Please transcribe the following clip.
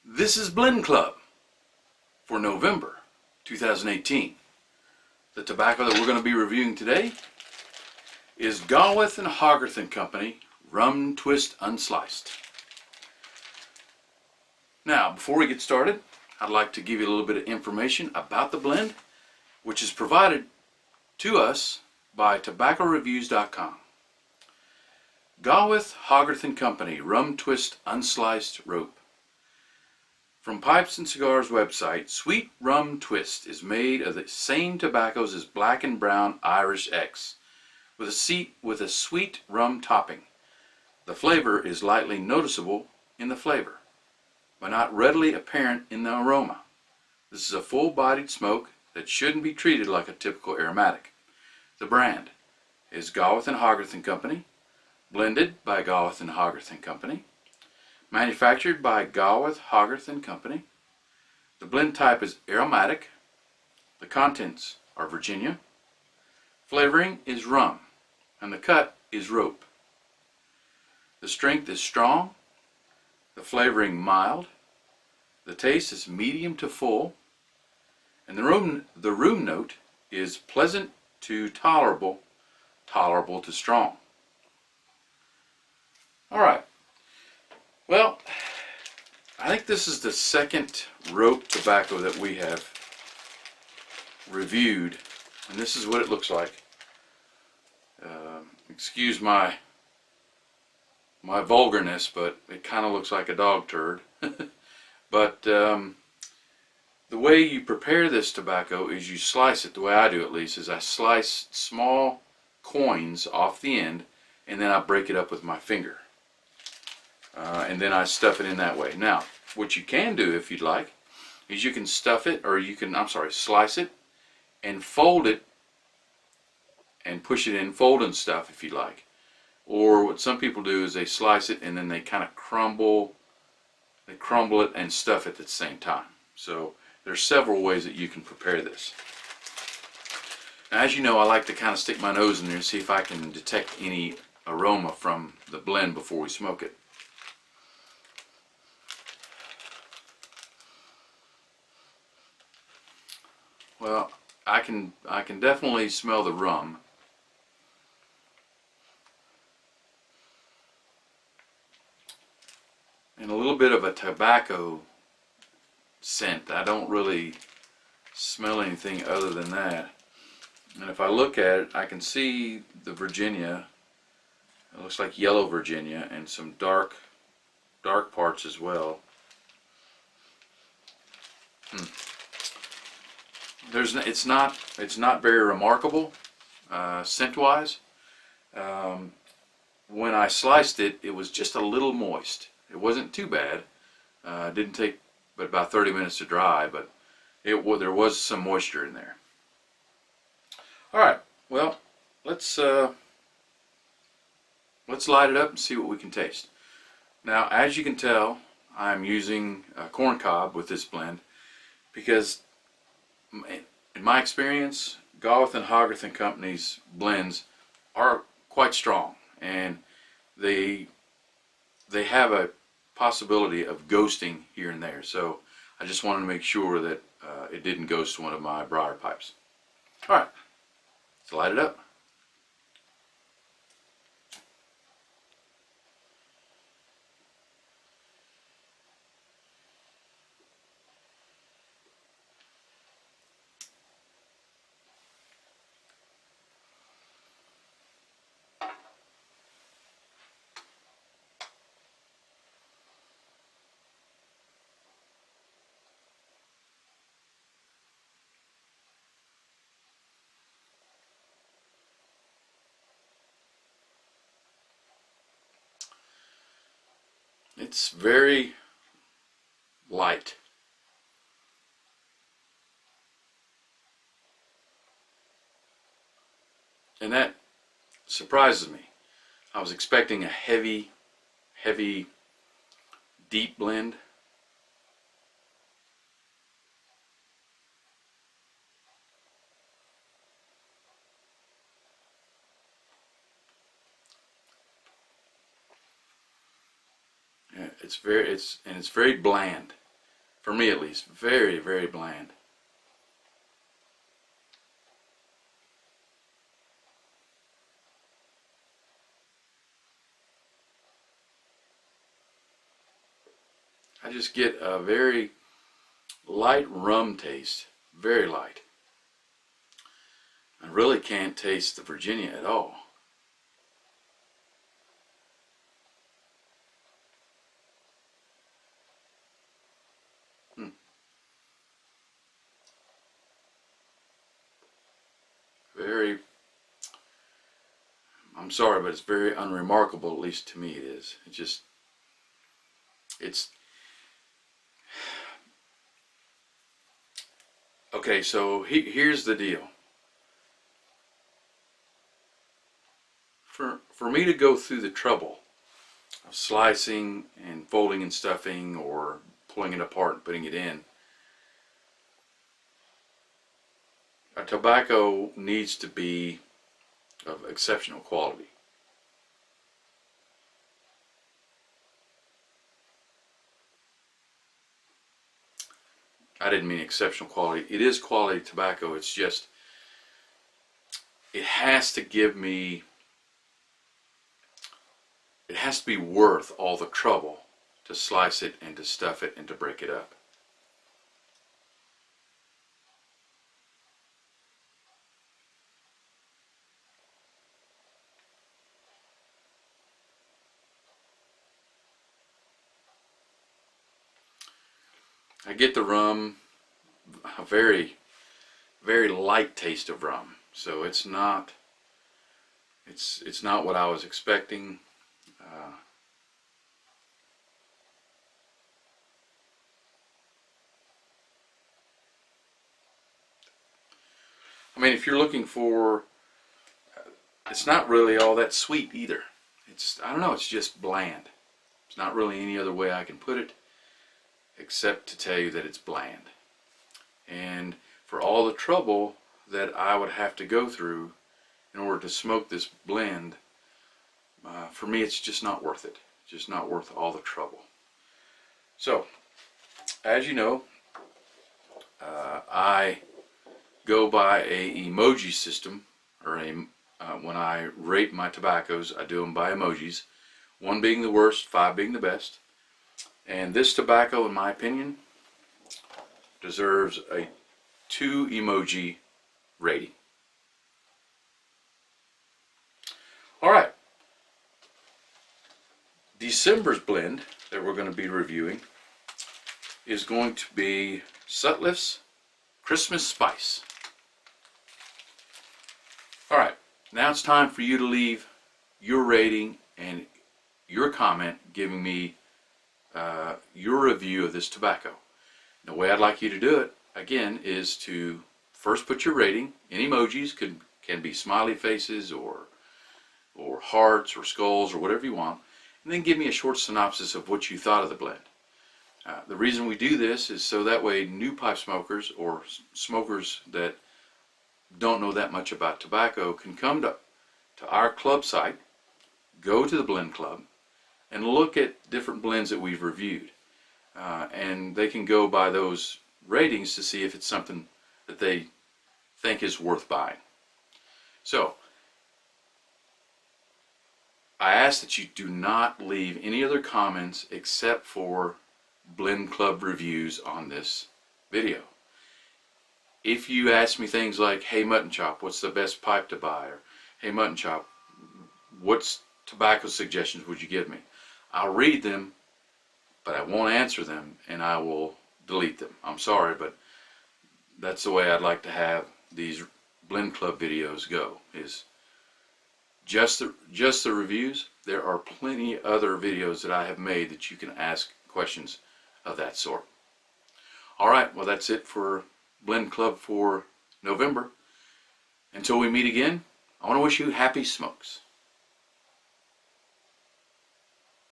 This is Blend Club for November 2018. The tobacco that we're going to be reviewing today is Gawith Hoggarth and Company Rum Twist Unsliced. Now, before we get started, I'd like to give you a little bit of information about the blend, which is provided to us by tobaccoreviews.com. Gawith Hoggarth and Company Rum Twist Unsliced Rope. From Pipes and Cigars website, Sweet Rum Twist is made of the same tobaccos as Black and Brown Irish X, with a sweet rum topping. The flavor is lightly noticeable in the flavor, but not readily apparent in the aroma. This is a full-bodied smoke that shouldn't be treated like a typical aromatic. The brand is Gawith Hoggarth and Company, blended by Gawith Hoggarth and Company, manufactured by Gawith Hoggarth and Company. The blend type is aromatic. The contents are Virginia. Flavoring is rum, and the cut is rope. The strength is strong. The flavoring mild. The taste is medium to full, and the room note is pleasant to tolerable to strong. All right. Well, I think this is the second rope tobacco that we have reviewed, and this is what it looks like. Excuse my vulgarness, but it kind of looks like a dog turd. But the way you prepare this tobacco is you slice it. The way I do, at least, is I slice small coins off the end, and then I break it up with my finger. And then I stuff it in that way. Now, what you can do, if you'd like, is you can stuff it, or you can, slice it and fold it and push it in, fold and stuff if you like. Or what some people do is they slice it and then they kind of crumble it and stuff it at the same time. So there's several ways that you can prepare this. Now, as you know, I like to kind of stick my nose in there and see if I can detect any aroma from the blend before we smoke it. Well, I can definitely smell the rum. And a little bit of a tobacco scent. I don't really smell anything other than that. And if I look at it, I can see the Virginia. It looks like yellow Virginia and some dark parts as well. It's not very remarkable scent-wise. When I sliced it, it was just a little moist. It wasn't too bad. It didn't take but about 30 minutes to dry, but there was some moisture in there. All right. Well, let's light it up and see what we can taste. Now, as you can tell, I'm using corn cob with this blend because, in my experience, Gawith Hoggarth and Company's blends are quite strong, and they have a possibility of ghosting here and there. So I just wanted to make sure that it didn't ghost one of my briar pipes. All right, let's light it up. It's very light. And that surprises me. I was expecting a heavy, deep blend. It's very bland. For me at least, very, very bland. I just get a very light rum taste, very light. I really can't taste the Virginia at all. Very, I'm sorry, but it's very unremarkable, at least to me it is. It's, okay, so here's the deal. For me to go through the trouble of slicing and folding and stuffing or pulling it apart and putting it in, a tobacco needs to be of exceptional quality. I didn't mean exceptional quality. It is quality tobacco. It's just, it has to give me, it has to be worth all the trouble to slice it and to stuff it and to break it up. I get the rum, a very, very light taste of rum. So it's not what I was expecting. I mean, if you're looking for, it's not really all that sweet either. I don't know, it's just bland. It's not really any other way I can put it except to tell you that it's bland. And for all the trouble that I would have to go through in order to smoke this blend, for me it's just not worth it. Just not worth all the trouble. So, as you know, I go by a emoji system, or when I rate my tobaccos, I do them by emojis. 1 being the worst, 5 being the best. And this tobacco, in my opinion, deserves a 2 emoji rating. Alright, December's blend that we're going to be reviewing is going to be Sutliff's Christmas Spice. Alright, now it's time for you to leave your rating and your comment giving me your review of this tobacco. The way I'd like you to do it, again, is to first put your rating in emojis. Can be smiley faces or hearts or skulls or whatever you want, and then give me a short synopsis of what you thought of the blend. The reason we do this is so that way new pipe smokers or smokers that don't know that much about tobacco can come to our club site, go to the blend club, and look at different blends that we've reviewed. And they can go by those ratings to see if it's something that they think is worth buying. So, I ask that you do not leave any other comments except for blend club reviews on this video. If you ask me things like, hey Mutton Chop, what's the best pipe to buy? Or hey Mutton Chop, what tobacco suggestions would you give me? I'll read them, but I won't answer them, and I will delete them. I'm sorry, but that's the way I'd like to have these blend club videos go, is just the reviews. There are plenty other videos that I have made that you can ask questions of that sort. Alright, well that's it for Blend Club for November. Until we meet again, I want to wish you happy smokes.